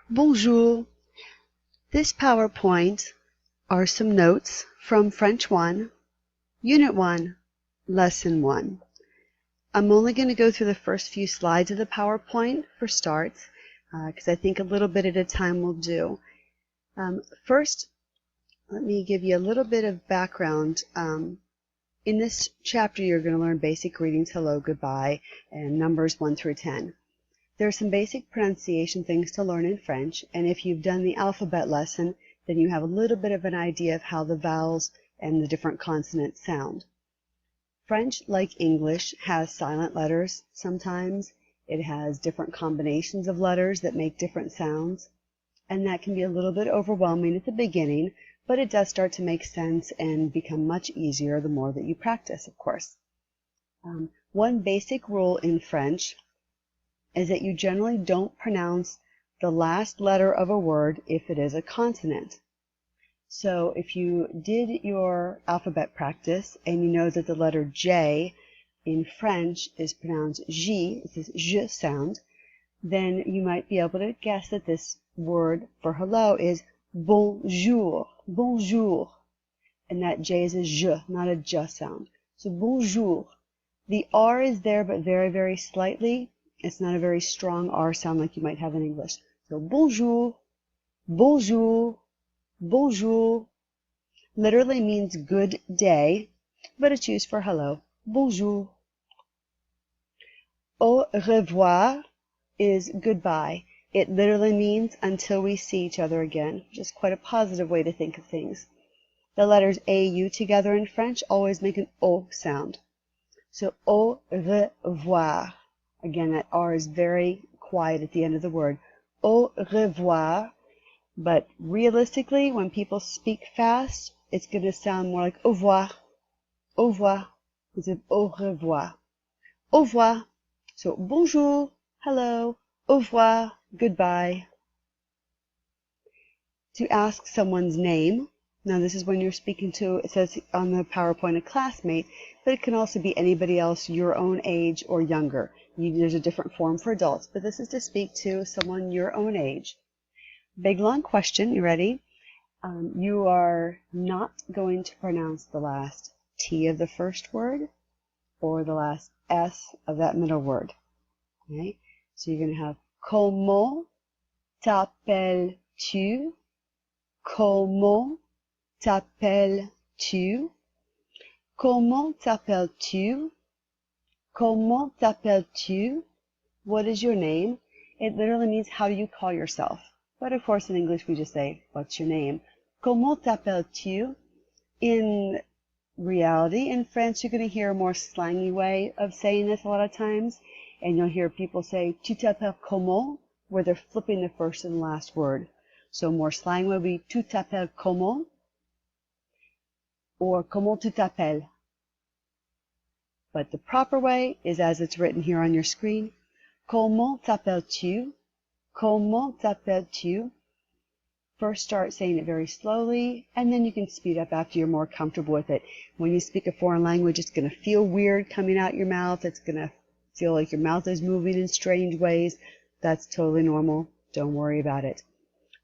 Bonjour. This PowerPoint are some notes from French 1, Unit 1, Lesson 1. I'm only going to go through the first few slides of the PowerPoint for starts, because I think a little bit at a time will do. First, let me give you a little bit of background. In this chapter, you're going to learn basic greetings, hello, goodbye, and numbers 1 through 10. There are some basic pronunciation things to learn in French, and if you've done the alphabet lesson, then you have a little bit of an idea of how the vowels and the different consonants sound. French, like English, has silent letters sometimes. It has different combinations of letters that make different sounds, and that can be a little bit overwhelming at the beginning, but it does start to make sense and become much easier the more that you practice, of course. One basic rule in French is that you generally don't pronounce the last letter of a word if it is a consonant. So if you did your alphabet practice and you know that the letter J in French is pronounced J, it's this J sound, then you might be able to guess that this word for hello is bonjour, bonjour. And that J is a J, not a J sound. So bonjour. The R is there, but very, very slightly. It's not a very strong R sound like you might have in English. So bonjour, bonjour, bonjour literally means good day, but it's used for hello. Bonjour. Au revoir is goodbye. It literally means until we see each other again, which is quite a positive way to think of things. The letters AU together in French always make an O sound. So au revoir. Again, that R is very quiet at the end of the word. Au revoir. But realistically, when people speak fast, it's going to sound more like au revoir. Au revoir instead of au revoir. Au revoir. So bonjour, hello, au revoir, goodbye. To ask someone's name. Now this is when you're speaking to, it says on the PowerPoint, a classmate, but it can also be anybody else your own age or younger. There's a different form for adults, but this is to speak to someone your own age. Big long question, you ready? You are not going to pronounce the last T of the first word or the last S of that middle word. Okay? So you're going to have comment t'appelles-tu? Comment t'appelles-tu? Comment t'appelles-tu? Comment t'appelles-tu? What is your name? It literally means how do you call yourself? But of course in English we just say, what's your name? Comment t'appelles-tu? In reality, in French you're going to hear a more slangy way of saying this a lot of times. And you'll hear people say, tu t'appelles comment? Where they're flipping the first and last word. So more slang would be, tu t'appelles comment? Or comment tu t'appelles? But the proper way is as it's written here on your screen. Comment t'appelles-tu? Comment t'appelles-tu? First start saying it very slowly, and then you can speed up after you're more comfortable with it. When you speak a foreign language, it's going to feel weird coming out your mouth. It's going to feel like your mouth is moving in strange ways. That's totally normal. Don't worry about it.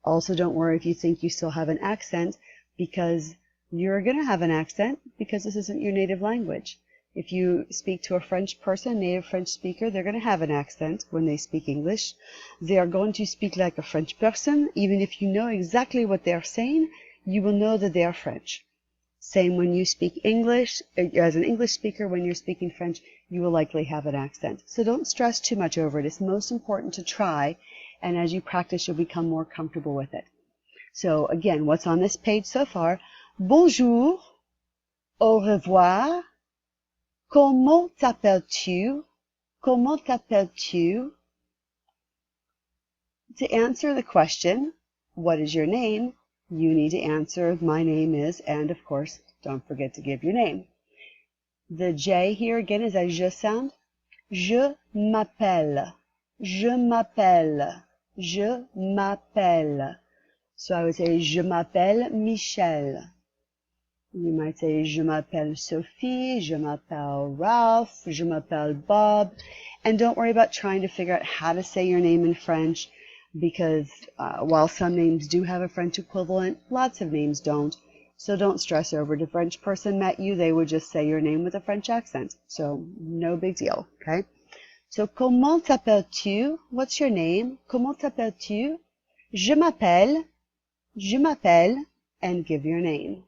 Also, don't worry if you think you still have an accent, because you're going to have an accent because this isn't your native language. If you speak to a French person, native French speaker, they're going to have an accent when they speak English. They are going to speak like a French person. Even if you know exactly what they're saying, you will know that they are French. Same when you speak English. As an English speaker, when you're speaking French, you will likely have an accent. So don't stress too much over it. It's most important to try, and as you practice, you'll become more comfortable with it. So again, what's on this page so far? Bonjour, au revoir, comment t'appelles-tu? Comment t'appelles-tu? To answer the question, what is your name? You need to answer, my name is, and of course, don't forget to give your name. The J here again is a J sound. Je m'appelle. Je m'appelle. Je m'appelle. So I would say, je m'appelle Michel. You might say, je m'appelle Sophie, je m'appelle Ralph, je m'appelle Bob. And don't worry about trying to figure out how to say your name in French. because while some names do have a French equivalent, lots of names don't. So don't stress over it. If a French person met you, they would just say your name with a French accent. So no big deal, okay? So, comment t'appelles-tu? What's your name? Comment t'appelles-tu? Je m'appelle, and give your name.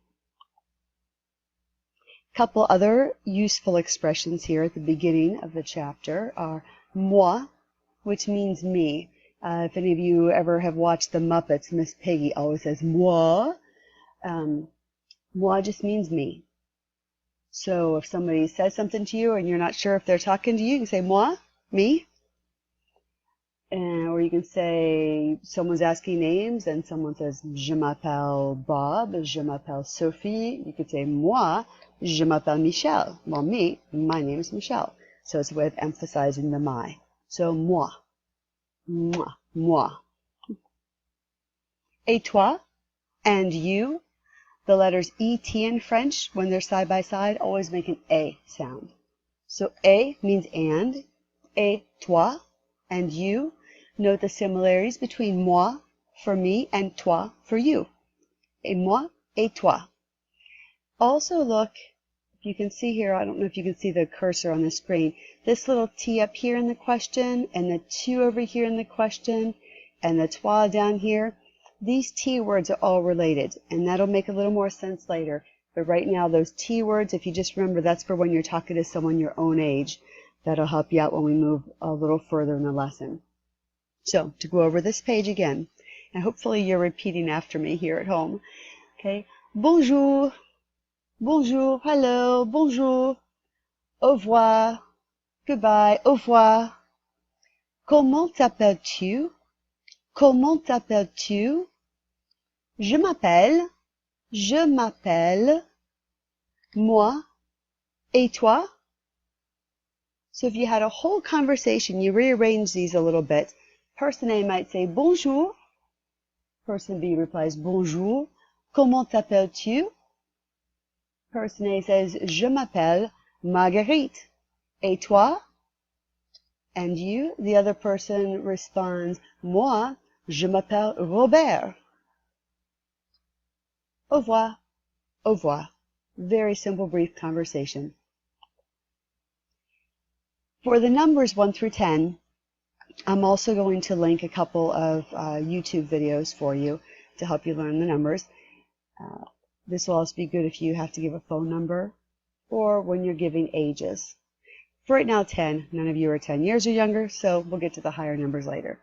Couple other useful expressions here at the beginning of the chapter are moi, which means me. If any of you ever have watched The Muppets, Miss Piggy always says moi. Moi just means me. So if somebody says something to you and you're not sure if they're talking to you, you can say moi, me. Or you can say someone's asking names and someone says je m'appelle Bob, je m'appelle Sophie. You could say moi, je m'appelle Michel. Well, me, my name is Michelle. So it's a way of emphasizing the my. So moi, moi, moi. Et toi, and you. The letters ET in French, when they're side by side, always make an A sound. So et means and, et toi, and you. Note the similarities between moi for me and toi for you. Et moi, et toi. Also look, if you can see here, I don't know if you can see the cursor on the screen, this little T up here in the question, and the tu over here in the question, and the toi down here. These T words are all related, and that'll make a little more sense later. But right now, those T words, if you just remember, that's for when you're talking to someone your own age. That'll help you out when we move a little further in the lesson. So, to go over this page again, and hopefully you're repeating after me here at home. Okay, bonjour, bonjour, hello, bonjour, au revoir, goodbye, au revoir. Comment t'appelles-tu? Comment t'appelles-tu? Je m'appelle, moi, et toi? So if you had a whole conversation, you rearrange these a little bit. Person A might say bonjour. Person B replies bonjour. Comment t'appelles-tu? Person A says je m'appelle Marguerite. Et toi? And you? The other person responds moi, je m'appelle Robert. Au revoir. Au revoir. Very simple, brief conversation. For the numbers 1 through 10, I'm also going to link a couple of YouTube videos for you to help you learn the numbers. This will also be good if you have to give a phone number or when you're giving ages. For right now, 10. None of you are 10 years or younger, so we'll get to the higher numbers later.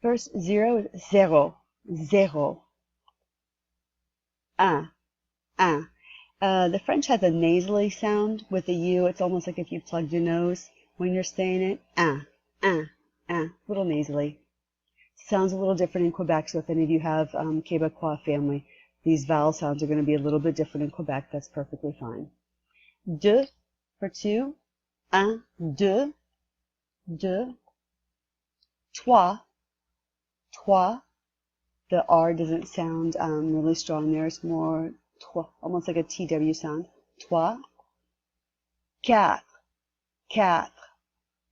First, 0 is zéro. Zéro. Un. Un. The French has a nasally sound with the U. It's almost like if you plugged your nose when you're saying it. Un. Un. Un. A little nasally. Sounds a little different in Quebec, so if any of you have Québécois family, these vowel sounds are going to be a little bit different in Quebec. That's perfectly fine. Deux for two. Un, deux. Deux. Trois. Trois. The R doesn't sound really strong there. It's more trois, almost like a TW sound. Trois. Quatre. Quatre.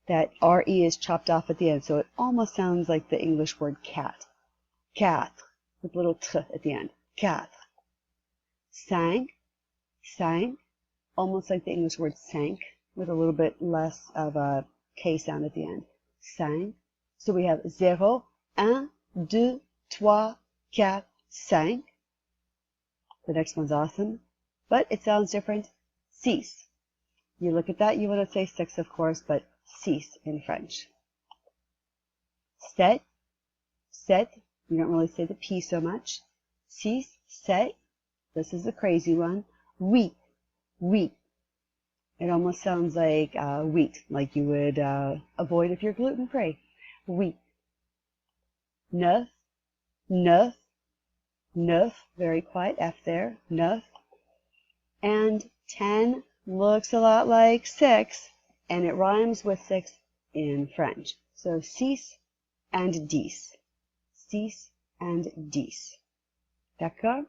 That RE is chopped off at the end, so it almost sounds like the English word cat. Quatre. With a little t at the end. Quatre. Cinq. Cinq. Almost like the English word cinq, with a little bit less of a K sound at the end. Cinq. So we have 0, 1, 2, 3, 4, 5. The next one's awesome, but it sounds different. Six. You look at that, you want to say 6, of course, but six in French. Sept. Sept. You don't really say the P so much. Six. Sept. This is the crazy one. Huit. Wheat. It almost sounds like wheat, like you would avoid if you're gluten-free. Wheat. Neuf. Neuf. Neuf. Very quiet F there. Neuf. And 10 looks a lot like 6, and it rhymes with 6 in French. So six and dix. Six and dix. D'accord?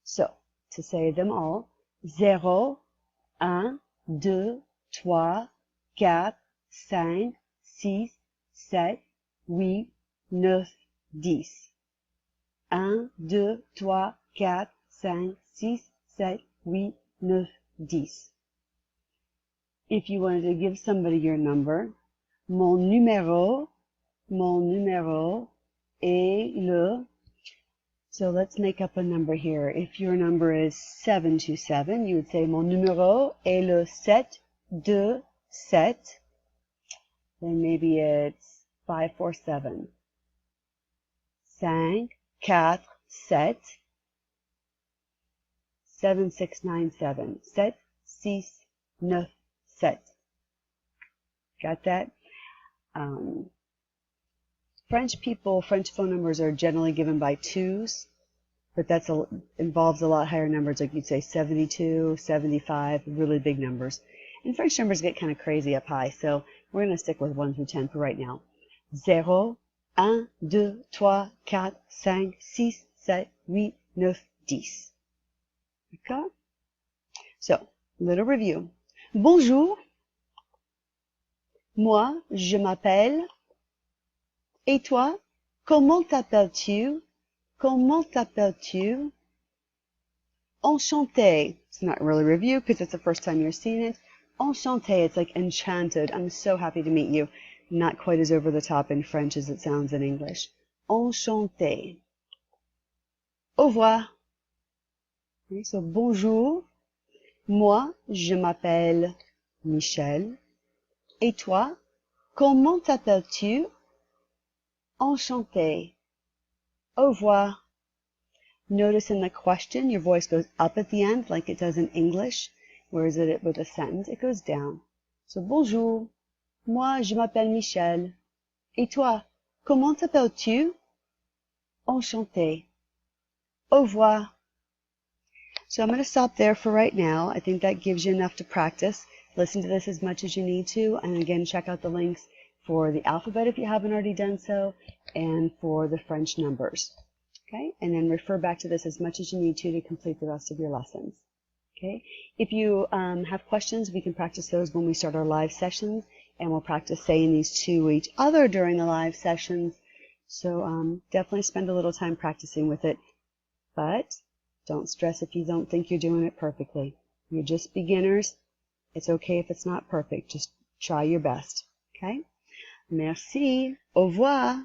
So, to say them all, 0, 1, 2, 3, 4, 5, 6, 7, 8, 9, 10. 1, 2, 3, 4, 5, 6, 7, 8, 9, 10. If you wanted to give somebody your number, mon numéro est le. So let's make up a number here. If your number is 727, you would say mon numéro est le 727. Then maybe it's 547. 5, 4, 7. 7697. 7, 6, 9, 7. Got that? French phone numbers are generally given by twos, but that involves a lot higher numbers, like you'd say 72, 75, really big numbers. And French numbers get kind of crazy up high, so we're going to stick with 1 through 10 for right now. 0, 1, 2, 3, 4, 5, 6, 7, 8, 9, 10. D'accord? So, little review. Bonjour. Moi, je m'appelle. Et toi, comment t'appelles-tu? Comment t'appelles-tu? Enchanté. It's not really review because it's the first time you're seeing it. Enchanté, it's like enchanted. I'm so happy to meet you. Not quite as over the top in French as it sounds in English. Enchanté. Au revoir. Okay, so bonjour. Moi, je m'appelle Michel. Et toi, comment t'appelles-tu? Enchanté. Au revoir. Notice in the question, your voice goes up at the end like it does in English, whereas with a sentence, it goes down. So, bonjour. Moi, je m'appelle Michel. Et toi, comment t'appelles-tu? Enchanté. Au revoir. So I'm going to stop there for right now. I think that gives you enough to practice. Listen to this as much as you need to, and again, check out the links for the alphabet if you haven't already done so, and for the French numbers. Okay, and then refer back to this as much as you need to complete the rest of your lessons. Okay, if you have questions, we can practice those when we start our live sessions, and we'll practice saying these to each other during the live sessions. So definitely spend a little time practicing with it, but don't stress if you don't think you're doing it perfectly. You're just beginners. It's okay if it's not perfect. Just try your best. Okay? Merci. Au revoir.